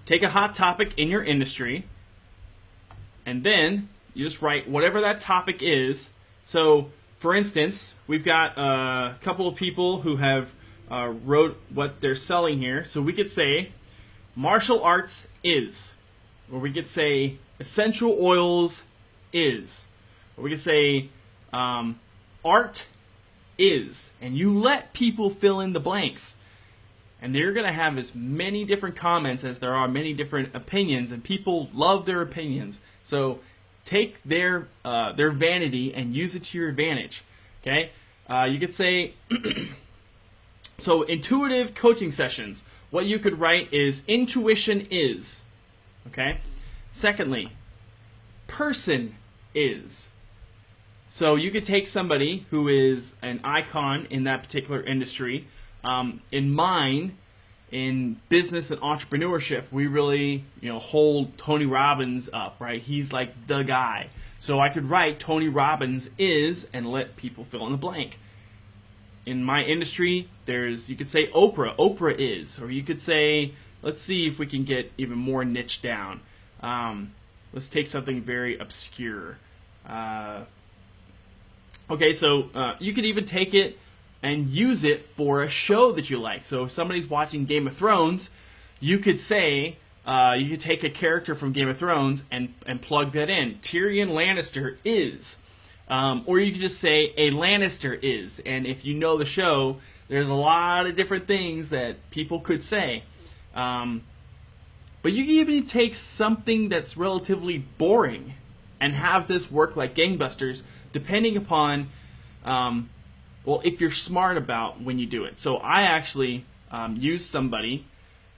take a hot topic in your industry, and then you just write whatever that topic is. So, for instance, we've got a couple of people who have wrote what they're selling here. So we could say, martial arts is. Or we could say, essential oils is. Or we could say, art is. And you let people fill in the blanks. And they're going to have as many different comments as there are many different opinions, and people love their opinions. So take their vanity and use it to your advantage. Okay? You could say, so intuitive coaching sessions. What you could write is intuition is. Okay? Secondly, person is. So you could take somebody who is an icon in that particular industry. In mine, in business and entrepreneurship, we really, hold Tony Robbins up, right? He's like the guy. So I could write Tony Robbins is and let people fill in the blank. In my industry, you could say Oprah. Oprah is. Or you could say, let's see if we can get even more niche down. Let's take something very obscure. Okay, so you could even take it and use it for a show that you like. So if somebody's watching Game of Thrones, you could say, you could take a character from Game of Thrones and plug that in. Tyrion Lannister is. Or you could just say, a Lannister is. And if you know the show, there's a lot of different things that people could say. But you can even take something that's relatively boring and have this work like gangbusters, depending upon if you're smart about when you do it. So I actually used somebody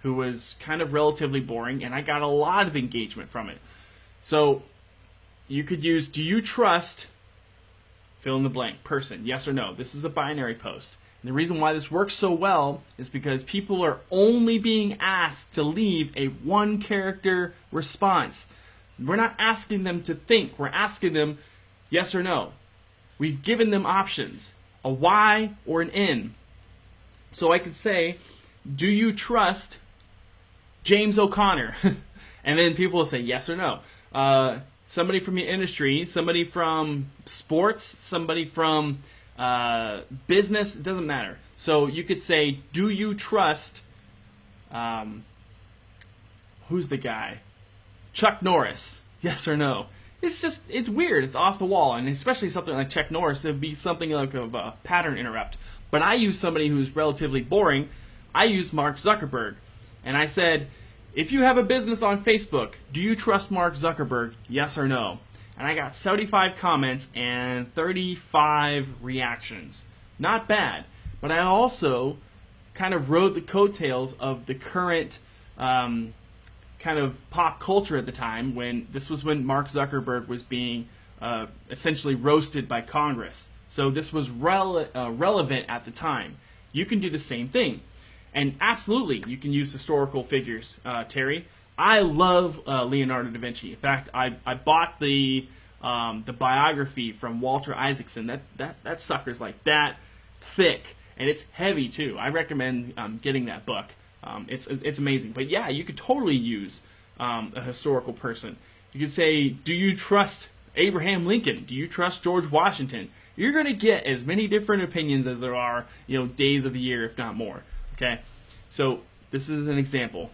who was kind of relatively boring, and I got a lot of engagement from it. So you could use, do you trust, fill in the blank, person, yes or no. This is a binary post. And the reason why this works so well is because people are only being asked to leave a one-character response. We're not asking them to think. We're asking them yes or no. We've given them options. A Y or an N. So I could say, do you trust James O'Connor? And then people will say yes or no. Somebody from your industry, somebody from sports, somebody from business, it doesn't matter. So you could say, do you trust, who's the guy? Chuck Norris, yes or no? It's weird. It's off the wall, and especially something like Chuck Norris, it would be something like a pattern interrupt. But I use somebody who's relatively boring. I use Mark Zuckerberg, and I said, if you have a business on Facebook, do you trust Mark Zuckerberg? Yes or no? And I got 75 comments and 35 reactions. Not bad, but I also kind of rode the coattails of the current kind of pop culture at the time, when Mark Zuckerberg was being essentially roasted by Congress. So this was relevant at the time. You can do the same thing. And absolutely, you can use historical figures, Terry. I love Leonardo da Vinci. In fact, I bought the biography from Walter Isaacson. That sucker's like that thick, and it's heavy too. I recommend getting that book. It's amazing. But yeah, you could totally use a historical person. You could say, do you trust Abraham Lincoln? Do you trust George Washington? You're going to get as many different opinions as there are, days of the year, if not more. Okay? So this is an example.